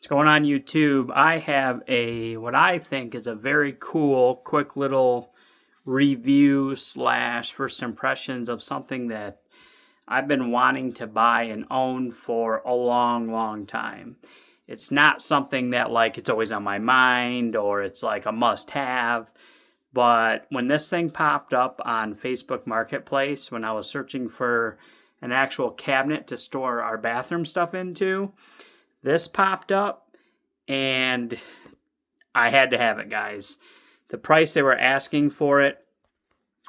What's going on YouTube? I have what I think is a very cool, quick little review slash first impressions of something that I've been wanting to buy and own for a long time. It's not something that it's always on my mind or it's like a must have. But when this thing popped up on Facebook Marketplace, when I was searching for an actual cabinet to store our bathroom stuff into, this popped up and I had to have it, guys. The price they were asking for it,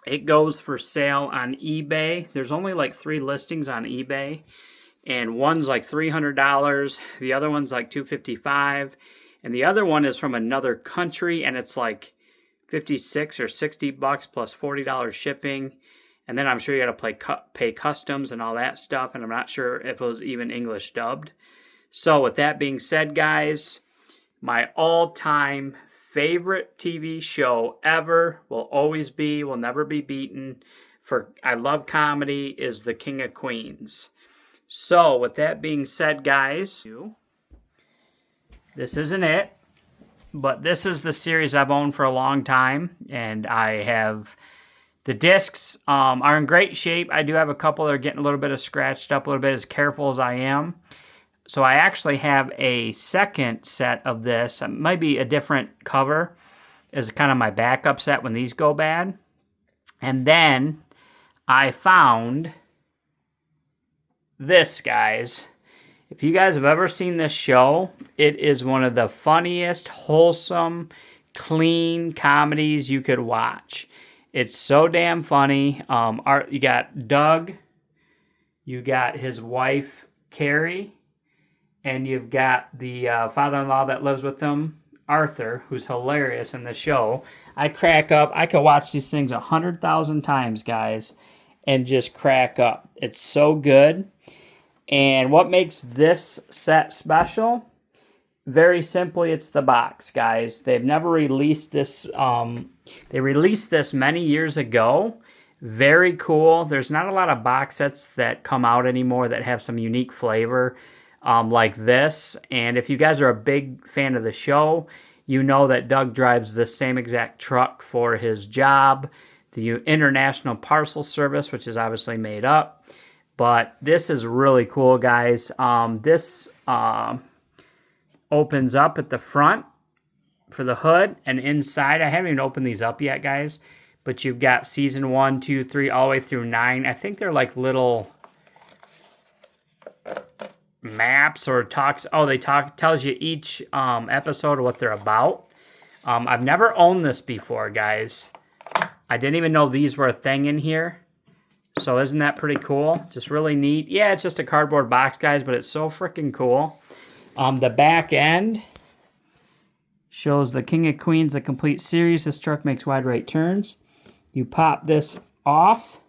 it goes for sale on eBay. There's only like 3 listings on eBay, and one's like $300, the other one's like $255, and the other one is from another country, and it's like 56 or 60 bucks plus $40 shipping. And then I'm sure you got to pay customs and all that stuff, and I'm not sure if it was even English dubbed. So with that being said, guys, my all-time favorite TV show ever will never be beaten. I love comedy, is The King of Queens. So with that being said, guys, this isn't it, but this is the series I've owned for a long time, and I have the discs are in great shape. I do have a couple that are getting a little bit of scratched up, a little bit, as careful as I am. So I actually have a second set of this. It might be a different cover as kind of my backup set when these go bad. And then I found this, guys. If you guys have ever seen this show, it is one of the funniest, wholesome, clean comedies you could watch. It's so damn funny. You got Doug, you got his wife, Carrie, and you've got the father-in-law that lives with them, Arthur, who's hilarious in the show. I crack up. I could watch these things 100,000 times, guys, and just crack up. It's so good. And what makes this set special? Very simply, it's the box, guys. They've never released this. They released this many years ago. Very cool. There's not a lot of box sets that come out anymore that have some unique flavor like this. And if you guys are a big fan of the show, you know that Doug drives the same exact truck for his job, the International Parcel Service, which is obviously made up. But this is really cool, guys. This opens up at the front for the hood, and inside, I haven't even opened these up yet, guys, but you've got season 1, 2, 3, all the way through 9. I think they're like little maps or talks. Oh, tells you each episode of what they're about. I've never owned this before, guys. I didn't even know these were a thing in here. So isn't that pretty cool? Just really neat. Yeah, it's just a cardboard box, guys, but it's so freaking cool. The back end shows The King of Queens, the complete series. This truck makes wide right turns. You pop this off.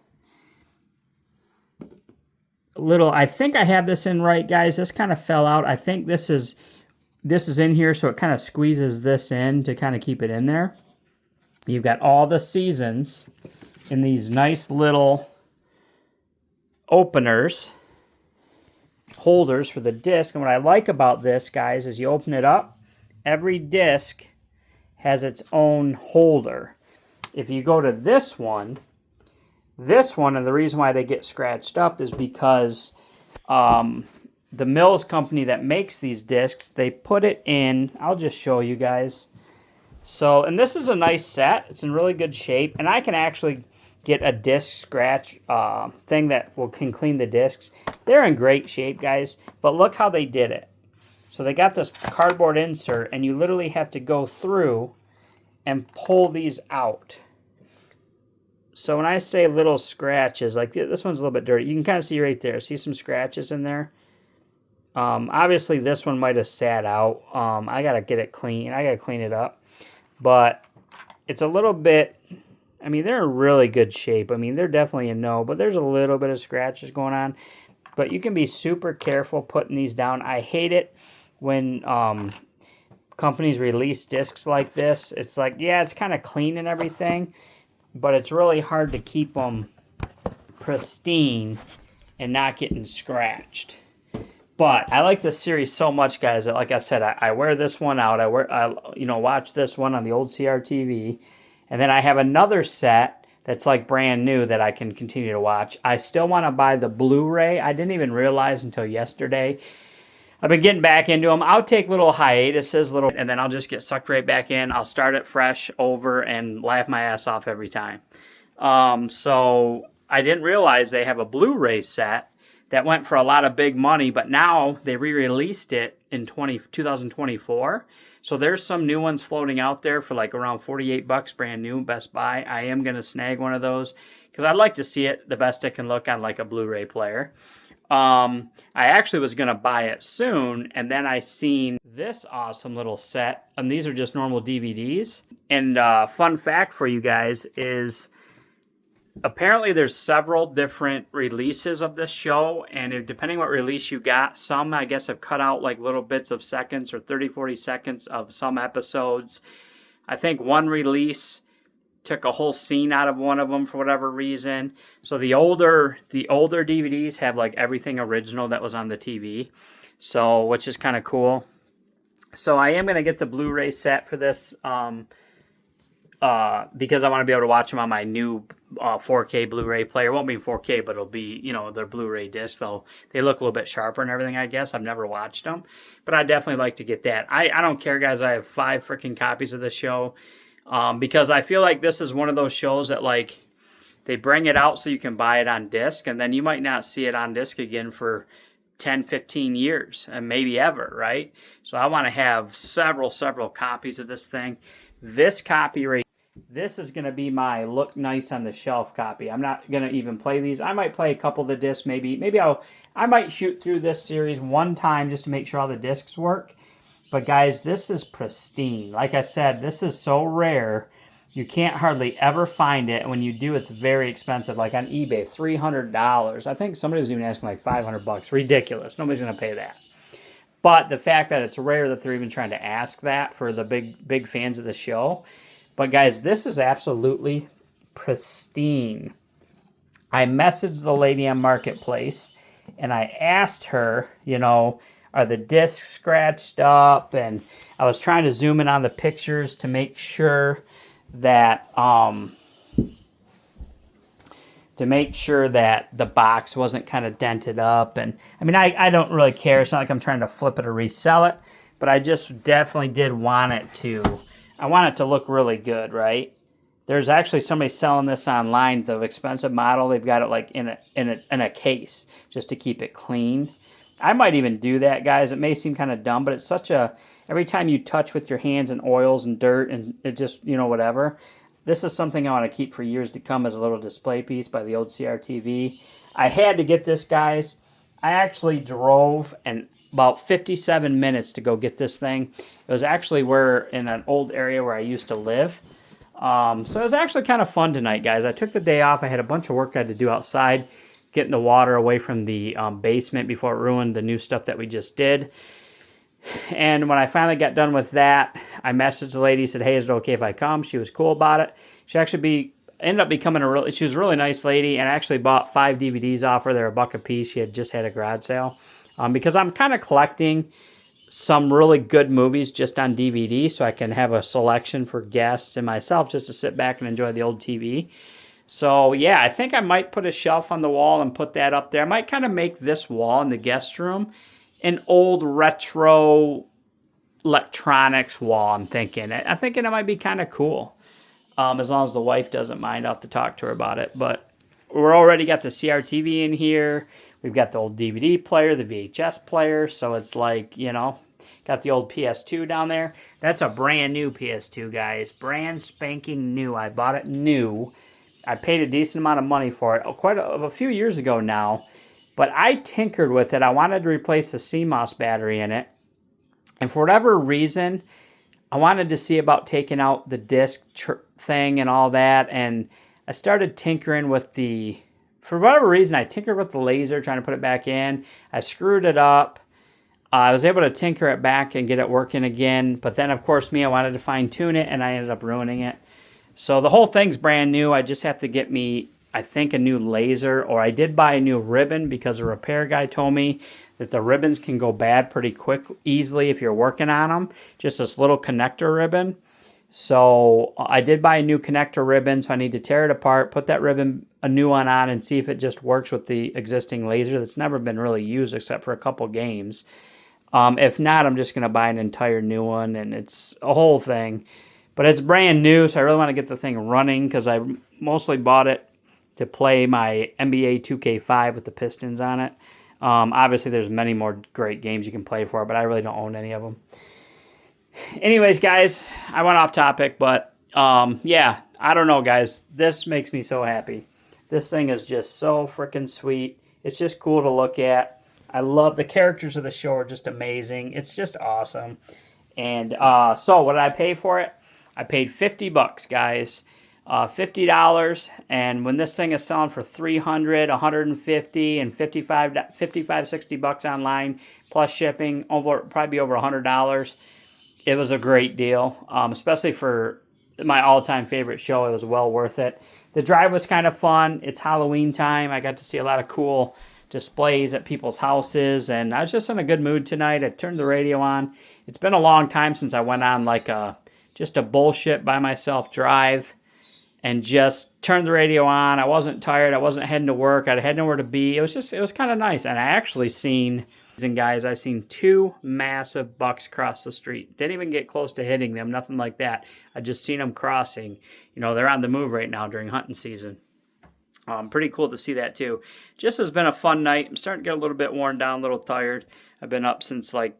I think I have this in right, guys. This kind of fell out. I think this is in here, so it kind of squeezes this in to kind of keep it in there. You've got all the seasons in these nice little openers, holders for the disc. And what I like about this, guys, is you open it up, every disc has its own holder. If you go to this one, and the reason why they get scratched up is because the Mills company that makes these discs, they put it in, I'll just show you guys. So, and this is a nice set. It's in really good shape, and I can actually get a disc scratch thing that can clean the discs. They're in great shape, guys, but look how they did it. So they got this cardboard insert, and you literally have to go through and pull these out. So when I say little scratches, like this one's a little bit dirty, you can kind of see right there. See some scratches in there? Obviously, this one might have sat out. I got to get it clean. I got to clean it up. But it's a little bit, I mean, they're in really good shape. I mean, they're definitely a no, but there's a little bit of scratches going on. But you can be super careful putting these down. I hate it when companies release discs like this. It's like, yeah, it's kind of clean and everything, but it's really hard to keep them pristine and not getting scratched. But I like this series so much, guys, that like I said, I wear this one out. I watch this one on the old CRTV, and then I have another set that's like brand new that I can continue to watch. I still want to buy the Blu-ray. I didn't even realize until yesterday. I've been getting back into them. I'll take little hiatuses, and then I'll just get sucked right back in. I'll start it fresh over and laugh my ass off every time. So I didn't realize they have a Blu-ray set that went for a lot of big money, but now they re-released it in 2024. So there's some new ones floating out there for like around $48 brand new, Best Buy. I am going to snag one of those because I'd like to see it the best it can look on like a Blu-ray player. I actually was going to buy it soon, and then I seen this awesome little set, and these are just normal DVDs. And fun fact for you guys is apparently there's several different releases of this show, and depending what release you got, some I guess have cut out like little bits of seconds or 30-40 seconds of some episodes. I think one release took a whole scene out of one of them for whatever reason. So the older DVDs have like everything original that was on the TV, so which is kind of cool. So I am going to get the Blu-ray set for this because I want to be able to watch them on my new 4K Blu-ray player. It won't be 4K, but it'll be, their Blu-ray disc. They look a little bit sharper and everything, I guess. I've never watched them, but I definitely like to get that. I don't care, guys. I have 5 freaking copies of the show because I feel like this is one of those shows that, like, they bring it out so you can buy it on disc, and then you might not see it on disc again for 10, 15 years, and maybe ever, right? So I want to have several copies of this thing. This copy right, this is going to be my look nice on the shelf copy. I'm not going to even play these. I might play a couple of the discs, maybe I might shoot through this series one time just to make sure all the discs work. But guys, this is pristine. Like I said, this is so rare. You can't hardly ever find it. And when you do, it's very expensive. Like on eBay, $300. I think somebody was even asking like $500. Ridiculous. Nobody's going to pay that. But the fact that it's rare that they're even trying to ask that for the big fans of the show. But guys, this is absolutely pristine. I messaged the lady on Marketplace and I asked her, are the discs scratched up? And I was trying to zoom in on the pictures to make sure that the box wasn't kind of dented up. And I mean, I don't really care. It's not like I'm trying to flip it or resell it, but I just definitely did want it to. I want it to look really good, right? There's actually somebody selling this online, the expensive model. They've got it like in a case just to keep it clean. I might even do that, guys. It may seem kind of dumb, but it's every time you touch with your hands and oils and dirt and it just, whatever. This is something I want to keep for years to come as a little display piece by the old CRTV. I had to get this, guys. I actually drove about 57 minutes to go get this thing. It was actually in an old area where I used to live. So it was actually kind of fun tonight, guys. I took the day off. I had a bunch of work I had to do outside, getting the water away from the basement before it ruined the new stuff that we just did. And when I finally got done with that, I messaged the lady, said, hey, is it okay if I come? She was cool about it. She actually ended up becoming she was a really nice lady, and I actually bought 5 DVDs off her. They're $1 a piece. She had just had a garage sale. Because I'm kind of collecting some really good movies just on DVD so I can have a selection for guests and myself just to sit back and enjoy the old TV. So, yeah, I think I might put a shelf on the wall and put that up there. I might kind of make this wall in the guest room an old retro electronics wall, I'm thinking. I'm thinking it might be kind of cool. As long as the wife doesn't mind, I'll have to talk to her about it. But we're already got the CRTV in here. We've got the old DVD player, the VHS player. So it's like, got the old PS2 down there. That's a brand new PS2, guys. Brand spanking new. I bought it new. I paid a decent amount of money for it quite a few years ago now. But I tinkered with it. I wanted to replace the CMOS battery in it. And for whatever reason, I wanted to see about taking out the disc thing and all that. And I started tinkering with for whatever reason, I tinkered with the laser, trying to put it back in. I screwed it up. I was able to tinker it back and get it working again. But then, of course, I wanted to fine tune it, and I ended up ruining it. So the whole thing's brand new. I just have to get me, I think, a new laser, or I did buy a new ribbon because a repair guy told me that the ribbons can go bad pretty easily if you're working on them. Just this little connector ribbon. So I did buy a new connector ribbon, so I need to tear it apart, put that ribbon, a new one on, and see if it just works with the existing laser that's never been really used except for a couple games. If not, I'm just going to buy an entire new one, and it's a whole thing. But it's brand new, so I really want to get the thing running because I mostly bought it to play my NBA 2K5 with the Pistons on it. Obviously, there's many more great games you can play for it, but I really don't own any of them. Anyways, guys, I went off topic, but yeah, I don't know, guys. This makes me so happy. This thing is just so freaking sweet. It's just cool to look at. I love the characters of the show are just amazing. It's just awesome. And so what did I pay for it? I paid $50, guys. $50, and when this thing is selling for $300, $150, and $55, $60 online plus shipping, probably over $100. It was a great deal, especially for my all-time favorite show. It was well worth it. The drive was kind of fun. It's Halloween time. I got to see a lot of cool displays at people's houses, and I was just in a good mood tonight. I turned the radio on. It's been a long time since I went on like just a bullshit by myself drive and just turned the radio on. I wasn't tired. I wasn't heading to work. I had nowhere to be. It was kind of nice. And I actually seen, and guys, I seen 2 massive bucks cross the street. Didn't even get close to hitting them, nothing like that. I just seen them crossing. You know, they're on the move right now during hunting season. Pretty cool to see that too. Just has been a fun night. I'm starting to get a little bit worn down, a little tired. I've been up since like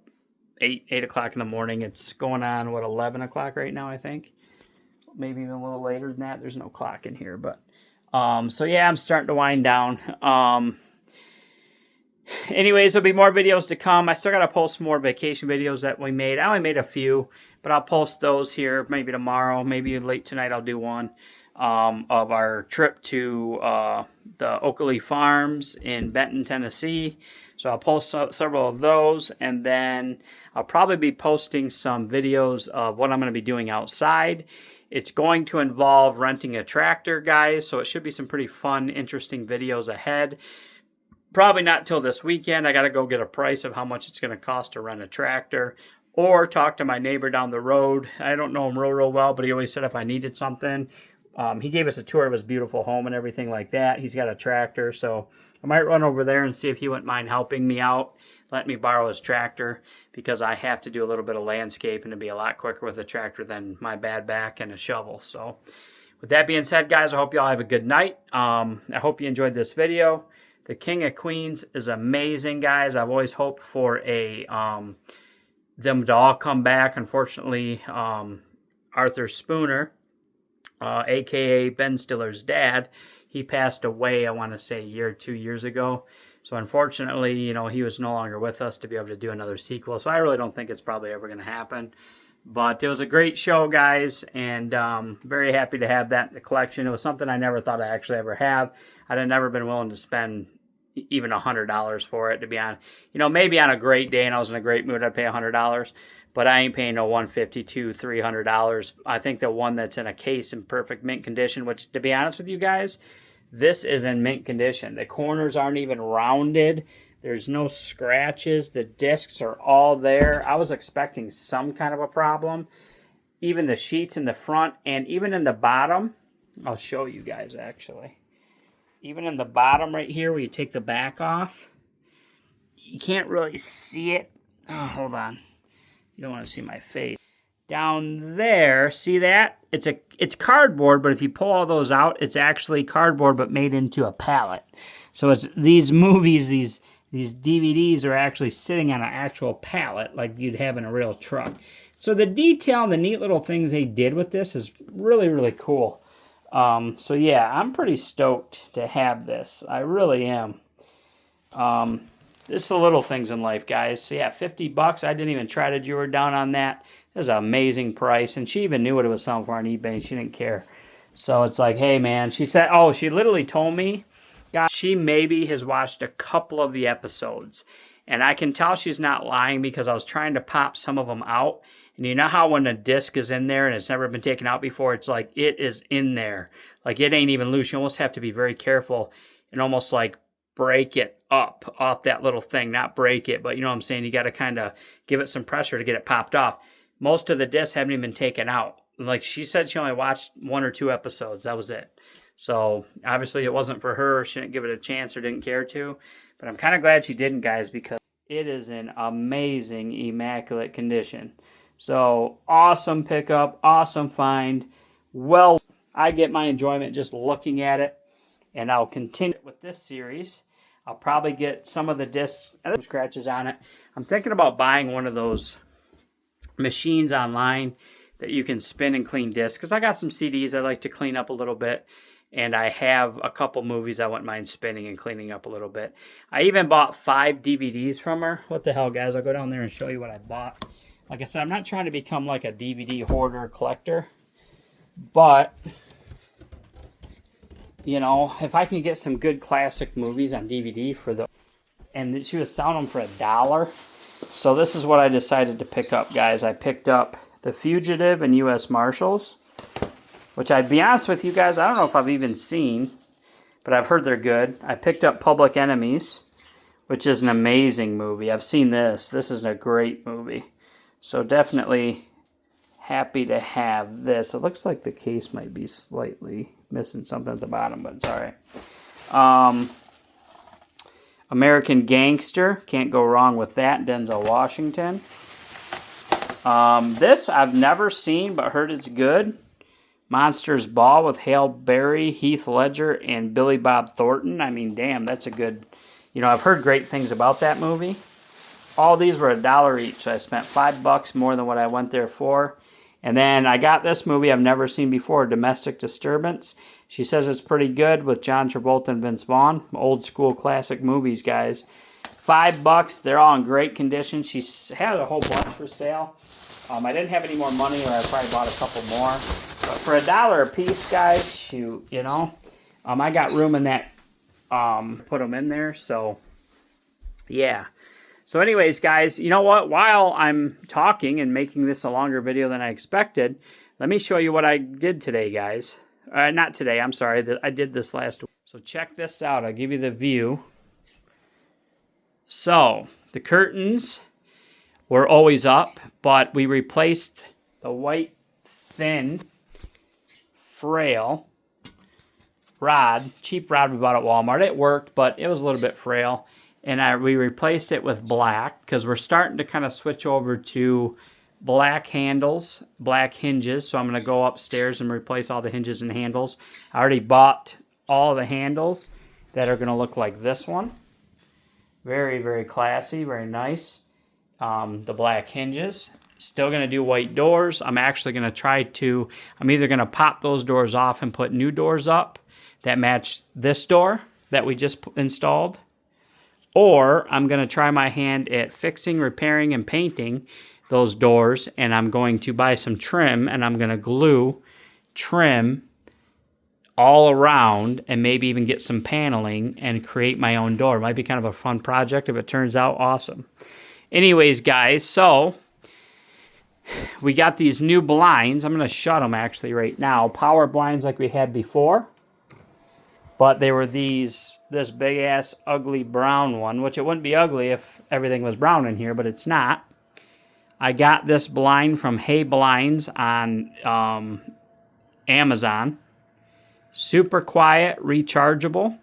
8 o'clock in the morning. It's going on, 11 o'clock right now, I think. Maybe even a little later than that. There's no clock in here, but so yeah, I'm starting to wind down. Anyways, there'll be more videos to come. I still got to post more vacation videos that we made. I only made a few, but I'll post those here maybe tomorrow, maybe late tonight. I'll do one of our trip to the Oakley Farms in Benton, Tennessee. So I'll post several of those, and then I'll probably be posting some videos of what I'm going to be doing outside. It's going to involve renting a tractor, guys, so it should be some pretty fun, interesting videos ahead. Probably not till this weekend. I got to go get a price of how much it's going to cost to rent a tractor or talk to my neighbor down the road. I don't know him real well, but he always said if I needed something. He gave us a tour of his beautiful home and everything like that. He's got a tractor, so I might run over there and see if he wouldn't mind helping me out, let me borrow his tractor, because I have to do a little bit of landscaping and to be a lot quicker with a tractor than my bad back and a shovel. So with that being said, guys, I hope you all have a good night. I hope you enjoyed this video. The King of Queens is amazing, guys. I've always hoped for them to all come back. Unfortunately, Arthur Spooner, a.k.a. Ben Stiller's dad, he passed away, I want to say, a year or 2 years ago. So unfortunately, you know, he was no longer with us to be able to do another sequel. So I really don't think it's probably ever going to happen. But it was a great show, guys, and very happy to have that in the collection. It was something I never thought I'd actually ever have. I'd have never been willing to spend even $100 for it, to be honest. You know, maybe on a great day and I was in a great mood, I'd pay $100. But I ain't paying no $150, $200, $300. I think the one that's in a case in perfect mint condition, which, to be honest with you guys, this is in mint condition. The corners aren't even rounded. There's no scratches. The discs are all there. I was expecting some kind of a problem. Even the sheets in the front and even in the bottom. I'll show you guys, actually. Even in the bottom right here where you take the back off, you can't really see it. Oh, hold on. You don't want to see my face. Down there, see that? It's cardboard, but if you pull all those out, it's actually cardboard but made into a pallet. So it's these movies, these DVDs are actually sitting on an actual pallet like you'd have in a real truck. So the detail and the neat little things they did with this is really, really cool. So yeah, I'm pretty stoked to have this. I really am. This is the little things in life, guys. So yeah, $50. I didn't even try to draw her down on that. It was an amazing price, and she even knew what it was selling for on eBay, and she didn't care. So it's like, hey, man. She said, oh, she literally told me, God, she maybe has watched a couple of the episodes. And I can tell she's not lying because I was trying to pop some of them out. And you know how when a disc is in there and it's never been taken out before, it's like it is in there. Like it ain't even loose. You almost have to be very careful and almost like break it up off that little thing. Not break it, but you know what I'm saying? You got to kind of give it some pressure to get it popped off. Most of the discs haven't even been taken out. Like she said, she only watched 1 or 2 episodes. That was it. So obviously it wasn't for her. She didn't give it a chance or didn't care to. But I'm kind of glad she didn't, guys, because it is in amazing, immaculate condition. So awesome pickup, awesome find. Well, I get my enjoyment just looking at it. And I'll continue with this series. I'll probably get some of the discs and scratches on it. I'm thinking about buying one of those machines online that you can spin and clean discs, because I got some CDs I like to clean up a little bit, and I have a couple movies I wouldn't mind spinning and cleaning up a little bit. I even bought 5 DVDs from her. What the hell, guys? I'll go down there and show you what I bought. Like I said, I'm not trying to become like a DVD hoarder collector, but you know, if I can get some good classic movies on DVD for the, and she was selling them for $1. So this is what I decided to pick up, guys. I picked up The Fugitive and U.S. Marshals, which I'd be honest with you guys, I don't know if I've even seen, but I've heard they're good. I picked up Public Enemies, which is an amazing movie. I've seen this. This is a great movie. So definitely happy to have this. It looks like the case might be slightly missing something at the bottom, but it's all right. American Gangster, can't go wrong with that. Denzel Washington. This I've never seen, but heard it's good. Monsters Ball with Halle Berry, Heath Ledger, and Billy Bob Thornton. I mean, damn, that's a good, you know, I've heard great things about that movie. All these were $1 each, so I spent $5 more than what I went there for. And then I got this movie I've never seen before, Domestic Disturbance. She says it's pretty good with John Travolta and Vince Vaughn. Old school classic movies, guys. $5. They're all in great condition. She had a whole bunch for sale. I didn't have any more money, or I probably bought a couple more. But for $1 a piece, guys, shoot, you know. I got room in that, put them in there, so yeah. So anyways, guys, you know what? While I'm talking and making this a longer video than I expected, let me show you what I did today, guys. Not today, I'm sorry. I did this last week. So check this out. I'll give you the view. So the curtains were always up, but we replaced the white, thin, frail rod. Cheap rod we bought at Walmart. It worked, but it was a little bit frail. And we replaced it with black because we're starting to kind of switch over to black handles, black hinges. So I'm going to go upstairs and replace all the hinges and handles. I already bought all the handles that are going to look like this one. Very, very classy, very nice. The black hinges. Still going to do white doors. I'm actually going to I'm either going to pop those doors off and put new doors up that match this door that we just installed. Or I'm going to try my hand at fixing, repairing, and painting those doors. And I'm going to buy some trim, and I'm going to glue trim all around and maybe even get some paneling and create my own door. It might be kind of a fun project if it turns out awesome. Anyways, guys, so we got these new blinds. I'm going to shut them actually right now. Power blinds like we had before. But they were this big-ass ugly brown one, which it wouldn't be ugly if everything was brown in here, but it's not. I got this blind from Hey Blinds on Amazon. Super quiet, rechargeable.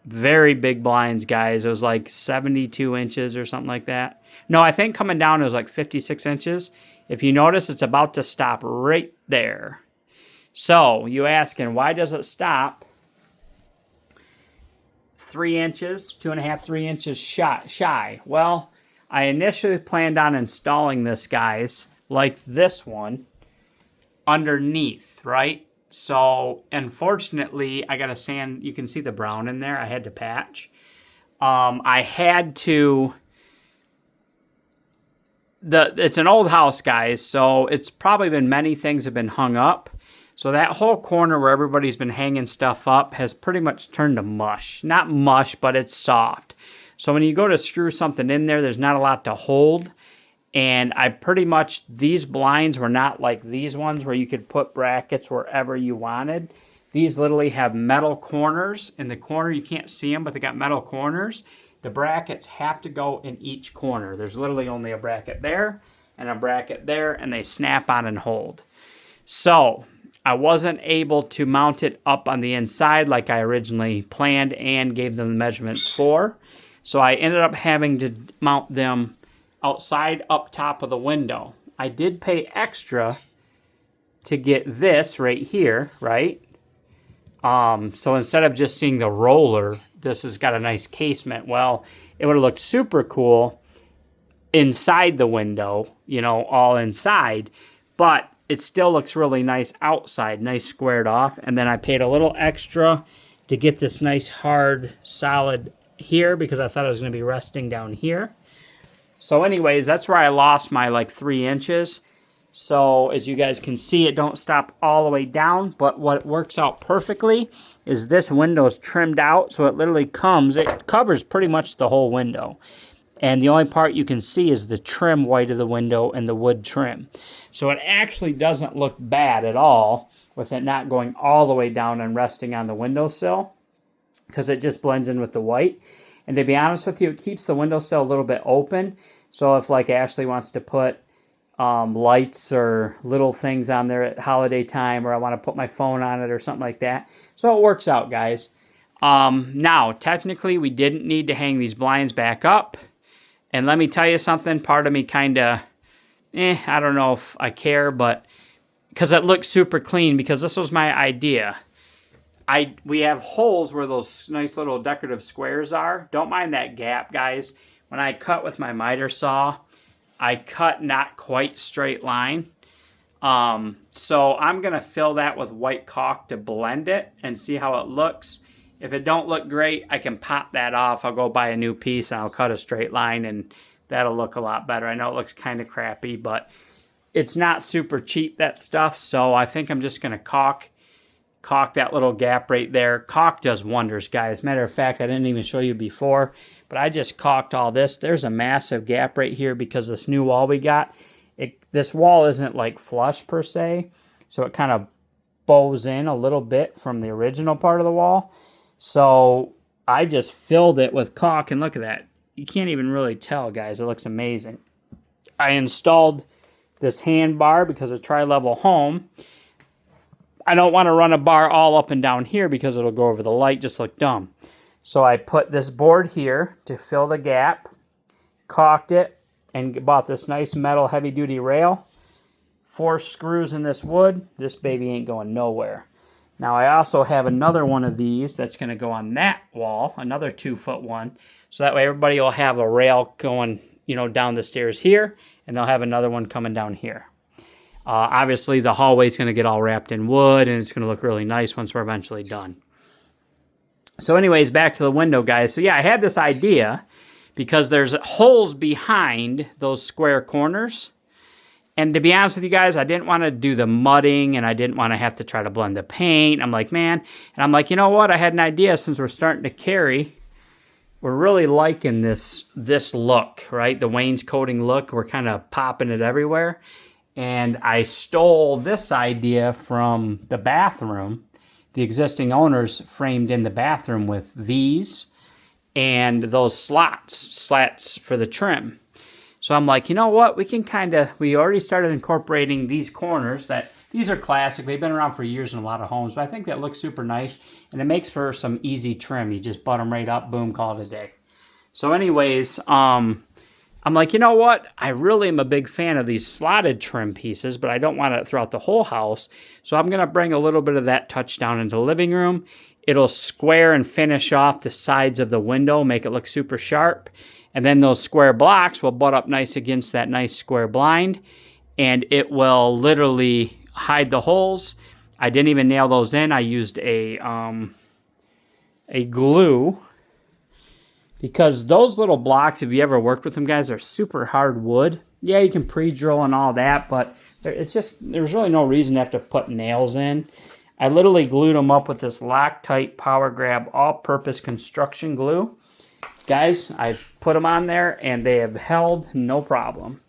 Very big blinds, guys. It was like 72 inches or something like that. No, I think coming down it was like 56 inches. If you notice, it's about to stop right there. So, you asking, why does it stop 3 inches, 2.5, 3 inches shy? Well, I initially planned on installing this, guys, like this one, underneath, right? So, unfortunately, I got to sand, you can see the brown in there, I had to patch. I had to, it's an old house, guys, so it's probably been many things have been hung up. So that whole corner where everybody's been hanging stuff up has pretty much turned to mush. Not mush, but it's soft. So when you go to screw something in there, there's not a lot to hold. And I pretty much, these blinds were not like these ones where you could put brackets wherever you wanted. These literally have metal corners. In the corner, you can't see them, but they got metal corners. The brackets have to go in each corner. There's literally only a bracket there and a bracket there, and they snap on and hold. So I wasn't able to mount it up on the inside like I originally planned and gave them the measurements for. So I ended up having to mount them outside up top of the window. I did pay extra to get this right here, right? So instead of just seeing the roller, this has got a nice casement. Well, it would have looked super cool inside the window, you know, all inside, but it still looks really nice outside, nice squared off. And then I paid a little extra to get this nice hard solid here because I thought it was going to be resting down here. So anyways, that's where I lost my like 3 inches. So as you guys can see, it don't stop all the way down, but what works out perfectly is this window is trimmed out, so it literally it covers pretty much the whole window. And the only part you can see is the trim white of the window and the wood trim. So it actually doesn't look bad at all with it not going all the way down and resting on the windowsill because it just blends in with the white. And to be honest with you, it keeps the windowsill a little bit open. So if like Ashley wants to put lights or little things on there at holiday time, or I want to put my phone on it or something like that. So it works out, guys. Now, technically, we didn't need to hang these blinds back up. And let me tell you something, part of me kind of, I don't know if I care, but because it looks super clean, because this was my idea. We have holes where those nice little decorative squares are. Don't mind that gap, guys. When I cut with my miter saw, I cut not quite straight line. So I'm going to fill that with white caulk to blend it and see how it looks. If it don't look great, I can pop that off. I'll go buy a new piece and I'll cut a straight line and that'll look a lot better. I know it looks kind of crappy, but it's not super cheap, that stuff. So I think I'm just going to caulk that little gap right there. Caulk does wonders, guys. Matter of fact, I didn't even show you before, but I just caulked all this. There's a massive gap right here because this new wall we got, this wall isn't like flush per se, so it kind of bows in a little bit from the original part of the wall. So I just filled it with caulk, and look at that. You can't even really tell, guys. It looks amazing. I installed this hand bar because of tri-level home. I don't want to run a bar all up and down here because it'll go over the light, just look dumb. So I put this board here to fill the gap, caulked it, and bought this nice metal heavy-duty rail. 4 screws in this wood. This baby ain't going nowhere. Now I also have another one of these that's going to go on that wall, another 2-foot one. So that way everybody will have a rail going, you know, down the stairs here, and they'll have another one coming down here. Obviously, the hallway is going to get all wrapped in wood, and it's going to look really nice once we're eventually done. So anyways, back to the window, guys. So yeah, I had this idea because there's holes behind those square corners. And to be honest with you guys, I didn't want to do the mudding, and I didn't want to have to try to blend the paint. I'm like, man. And I'm like, you know what? I had an idea since we're starting to carry. We're really liking this look, right? The wainscoting look. We're kind of popping it everywhere. And I stole this idea from the bathroom. The existing owners framed in the bathroom with these and those slats for the trim. So I'm like, you know what? We already started incorporating these corners. These are classic. They've been around for years in a lot of homes, but I think that looks super nice. And it makes for some easy trim. You just butt them right up, boom, call it a day. So anyways, I'm like, you know what? I really am a big fan of these slotted trim pieces, but I don't want it throughout the whole house. So I'm going to bring a little bit of that touch down into the living room. It'll square and finish off the sides of the window, make it look super sharp. And then those square blocks will butt up nice against that nice square blind, and it will literally hide the holes. I didn't even nail those in. I used a glue. Because those little blocks, if you ever worked with them, guys, are super hard wood. Yeah, you can pre-drill and all that, but there's really no reason to have to put nails in. I literally glued them up with this Loctite Power Grab all-purpose construction glue. Guys, I put them on there, and they have held no problem.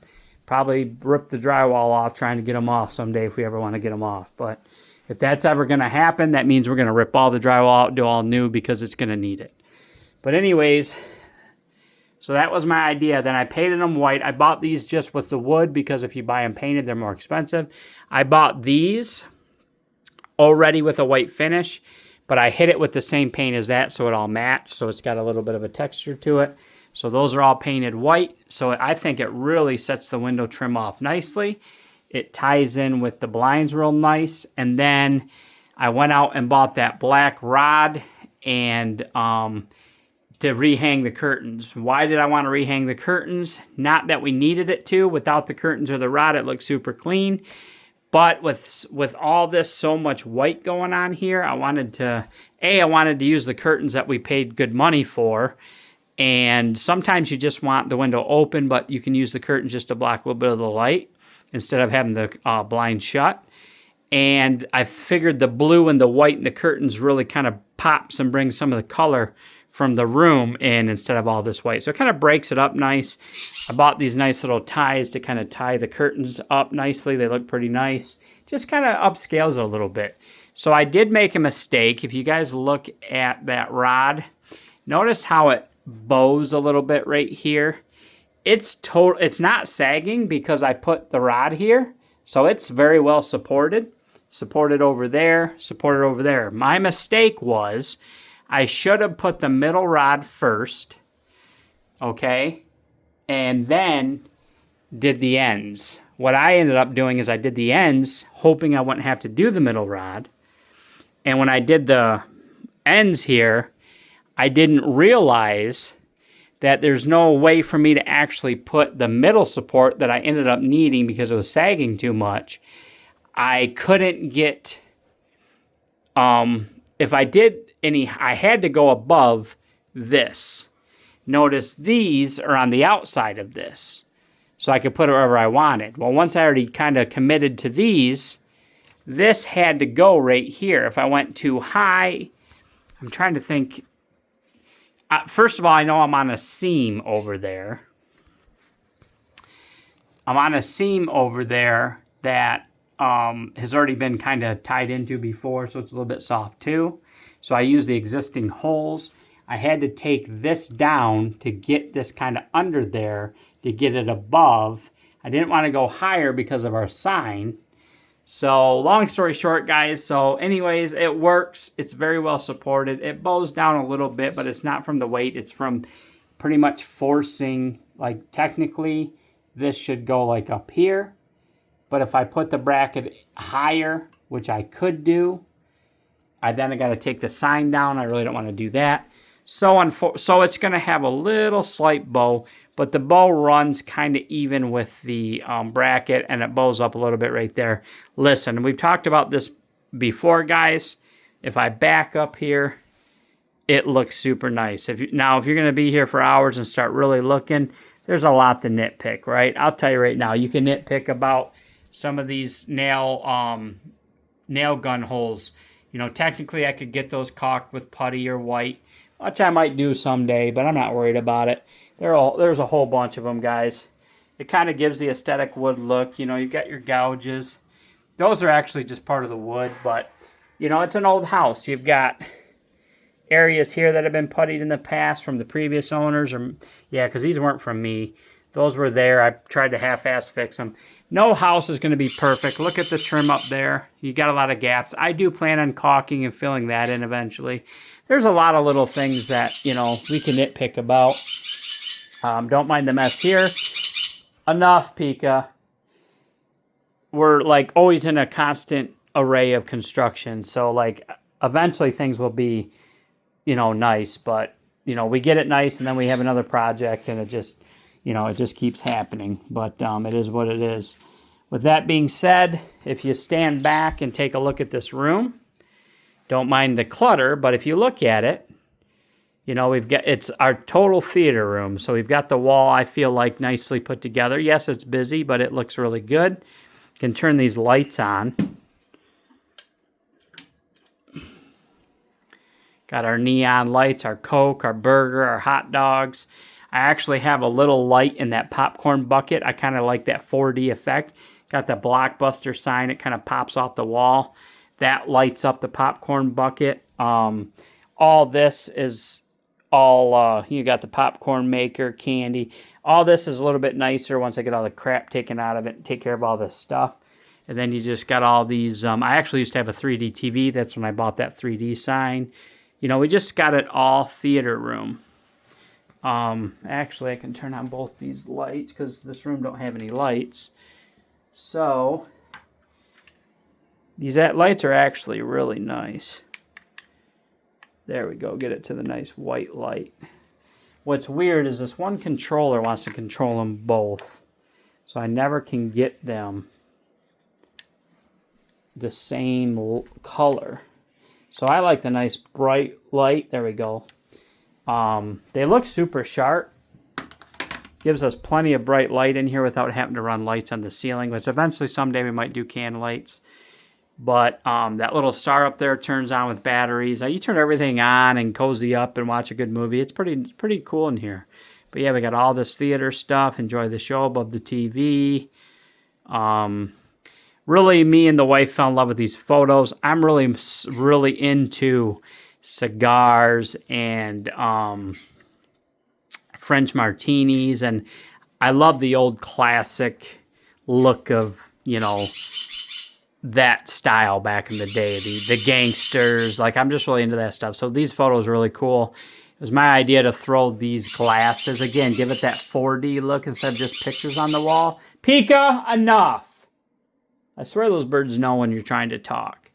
Probably rip the drywall off trying to get them off someday if we ever want to get them off. But If that's ever going to happen, that means we're going to rip all the drywall out, do all new because it's going to need it. But anyways, so that was my idea. Then I painted them white. I bought these just with the wood because if you buy them painted, they're more expensive. I bought these already with a white finish, but I hit it with the same paint as that so it all matched. So it's got a little bit of a texture to it. So those are all painted white. So I think it really sets the window trim off nicely. It ties in with the blinds real nice. And then I went out and bought that black rod and to rehang the curtains. Why did I want to rehang the curtains? Not that we needed it to. Without the curtains or the rod, it looks super clean. But with all this so much white going on here, I wanted to use the curtains that we paid good money for. And sometimes you just want the window open, but you can use the curtains just to block a little bit of the light instead of having the blind shut. And I figured the blue and the white in the curtains really kind of pops and brings some of the color from the room in instead of all this white. So it kind of breaks it up nice. I bought these nice little ties to kind of tie the curtains up nicely. They look pretty nice. Just kind of upscales it a little bit. So I did make a mistake. If you guys look at that rod, notice how it bows a little bit right here. It's not sagging because I put the rod here. So it's very well supported. Supported over there, supported over there. My mistake was I should have put the middle rod first, okay, and then did the ends. What I ended up doing is I did the ends, hoping I wouldn't have to do the middle rod. And when I did the ends here, I didn't realize that there's no way for me to actually put the middle support that I ended up needing because it was sagging too much. I couldn't get, if I did I had to go above this. Notice these are on the outside of this. So I could put it wherever I wanted. Well, once I already kind of committed to these, this had to go right here. If I went too high, I'm trying to think. First of all, I know I'm on a seam over there. I'm on a seam over there that has already been kind of tied into before, so it's a little bit soft too. So I use the existing holes. I had to take this down to get this kind of under there to get it above. I didn't want to go higher because of our sign. So long story short, guys, so anyways, it works. It's very well supported. It bows down a little bit, but it's not from the weight. It's from pretty much forcing, like technically this should go like up here. But if I put the bracket higher, which I could do, I got to take the sign down. I really don't want to do that. So it's going to have a little slight bow, but the bow runs kind of even with the bracket, and it bows up a little bit right there. Listen, we've talked about this before, guys. If I back up here, it looks super nice. If you're going to be here for hours and start really looking, there's a lot to nitpick, right? I'll tell you right now, you can nitpick about some of these nail gun holes. You know, technically I could get those caulked with putty or white, which I might do someday, but I'm not worried about it. There's a whole bunch of them, guys. It kind of gives the aesthetic wood look. You know, you've got your gouges. Those are actually just part of the wood, but, you know, it's an old house. You've got areas here that have been puttied in the past from the previous owners. Yeah, because these weren't from me. Those were there. I tried to half-ass fix them. No house is going to be perfect. Look at the trim up there. You got a lot of gaps. I do plan on caulking and filling that in eventually. There's a lot of little things that, you know, we can nitpick about. Don't mind the mess here. Enough, Pika. We're, like, always in a constant array of construction. So, like, eventually things will be, you know, nice. But, you know, we get it nice, and then we have another project, and it just... You know, it just keeps happening, but it is what it is. With that being said, if you stand back and take a look at this room, don't mind the clutter, but if you look at it, you know, it's our total theater room. So we've got the wall, I feel like, nicely put together. Yes, it's busy, but it looks really good. You can turn these lights on. Got our neon lights, our Coke, our burger, our hot dogs. I actually have a little light in that popcorn bucket. I kind of like that 4D effect. Got the Blockbuster sign. It kind of pops off the wall. That lights up the popcorn bucket. All this is all, you got the popcorn maker, candy. All this is a little bit nicer once I get all the crap taken out of it and take care of all this stuff. And then you just got all these, I actually used to have a 3D TV. That's when I bought that 3D sign. You know, we just got it all theater room. Actually, I can turn on both these lights because this room don't have any lights. So, these lights are actually really nice. There we go. Get it to the nice white light. What's weird is this one controller wants to control them both. So I never can get them the same color. So I like the nice bright light. There we go. They look super sharp. Gives us plenty of bright light in here without having to run lights on the ceiling, which eventually someday we might do can lights. But that little star up there turns on with batteries. You turn everything on and cozy up and watch a good movie. It's pretty cool in here. But yeah, we got all this theater stuff. Enjoy the show above the TV. Really, me and the wife fell in love with these photos. I'm really into cigars and French martinis, and I love the old classic look of, you know, that style back in the day, the gangsters. Like, I'm just really into that stuff. So these photos are really cool. It was my idea to throw these glasses again, give it that 4D look instead of just pictures on the wall. Pika, enough. I swear those birds know when you're trying to talk.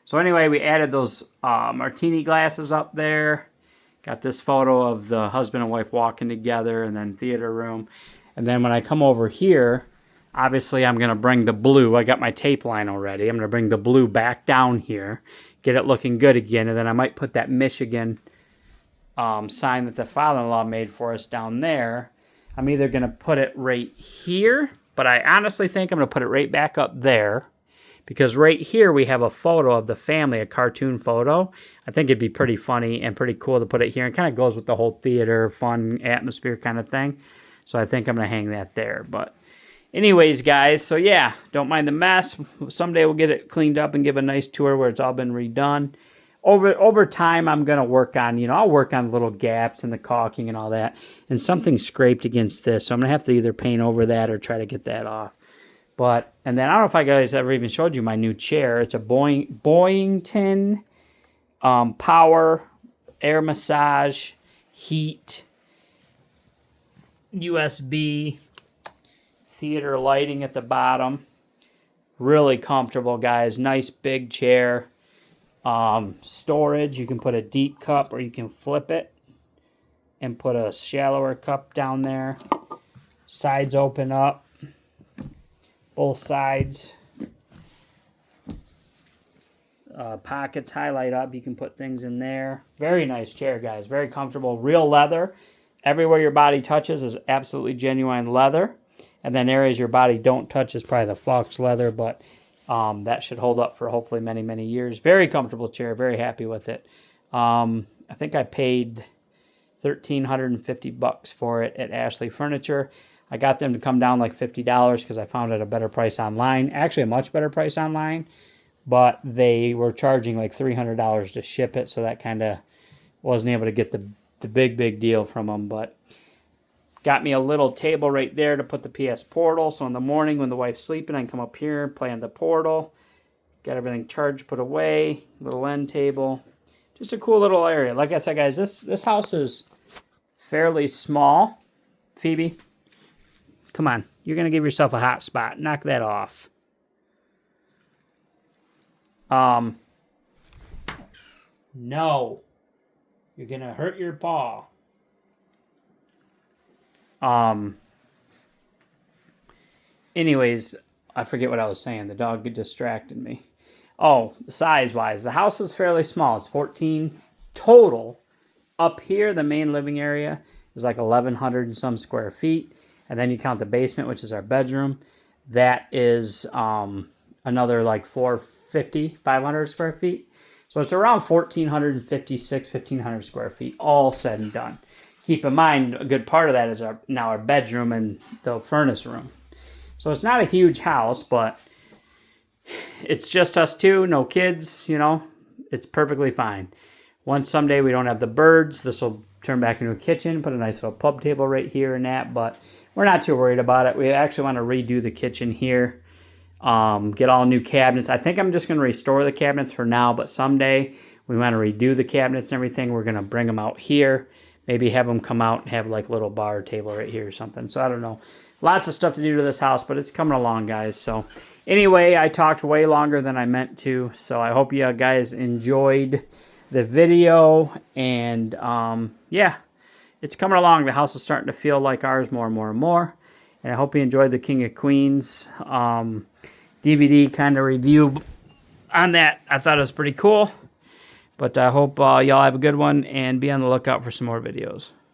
So anyway, we added those martini glasses up there. Got this photo of the husband and wife walking together, and then theater room. And then when I come over here, obviously I'm going to bring the blue. I got my tape line already. I'm going to bring the blue back down here, get it looking good again, and then I might put that Michigan sign that the father-in-law made for us down there. I'm either going to put it right here, but I honestly think I'm going to put it right back up there, because right here we have a photo of the family, a cartoon photo. I think it'd be pretty funny and pretty cool to put it here. It kind of goes with the whole theater, fun atmosphere kind of thing. So I think I'm going to hang that there. But anyways, guys, so yeah, don't mind the mess. Someday we'll get it cleaned up and give a nice tour where it's all been redone. Over time, I'm going to work on, I'll work on little gaps in the caulking and all that. And something scraped against this, so I'm going to have to either paint over that or try to get that off. And then I don't know if I guys ever even showed you my new chair. It's a Boyington power, air massage, heat, USB, theater lighting at the bottom. Really comfortable, guys. Nice big chair. Storage, you can put a deep cup or you can flip it and put a shallower cup down there. Sides open up. Both sides. Pockets highlight up. You can put things in there. Very nice chair, guys. Very comfortable. Real leather. Everywhere your body touches is absolutely genuine leather. And then areas your body don't touch is probably the Fox leather. But that should hold up for hopefully many, many years. Very comfortable chair. Very happy with it. I think I paid $1,350 for it at Ashley Furniture. I got them to come down like $50 because I found it a better price online. Actually, a much better price online. But they were charging like $300 to ship it. So that kind of wasn't able to get the big deal from them. But got me a little table right there to put the PS Portal. So in the morning when the wife's sleeping, I can come up here and play on the Portal. Got everything charged, put away. Little end table. Just a cool little area. Like I said, guys, this house is fairly small. Phoebe, come on. You're going to give yourself a hot spot. Knock that off. No. You're going to hurt your paw. Anyways, I forget what I was saying. The dog distracted me. Oh, size-wise, the house is fairly small. It's 14 total. Up here, the main living area is like 1,100 and some square feet. And then you count the basement, which is our bedroom. That is another like 450, 500 square feet. So it's around 1,456, 1,500 square feet, all said and done. Keep in mind, a good part of that is now our bedroom and the furnace room. So it's not a huge house, but it's just us two, no kids, you know, it's perfectly fine. Once someday we don't have the birds, this will turn back into a kitchen, put a nice little pub table right here and that, but we're not too worried about it. We actually want to redo the kitchen here, get all new cabinets. I think I'm just going to restore the cabinets for now, but someday we want to redo the cabinets and everything. We're going to bring them out here, maybe have them come out and have like a little bar table right here or something. So I don't know. Lots of stuff to do to this house, but it's coming along, guys. So anyway, I talked way longer than I meant to, so I hope you guys enjoyed the video, and yeah, it's coming along. The house is starting to feel like ours more and more and more, and I hope you enjoyed the King of Queens DVD kind of review on that. I thought it was pretty cool, but I hope y'all have a good one, and be on the lookout for some more videos.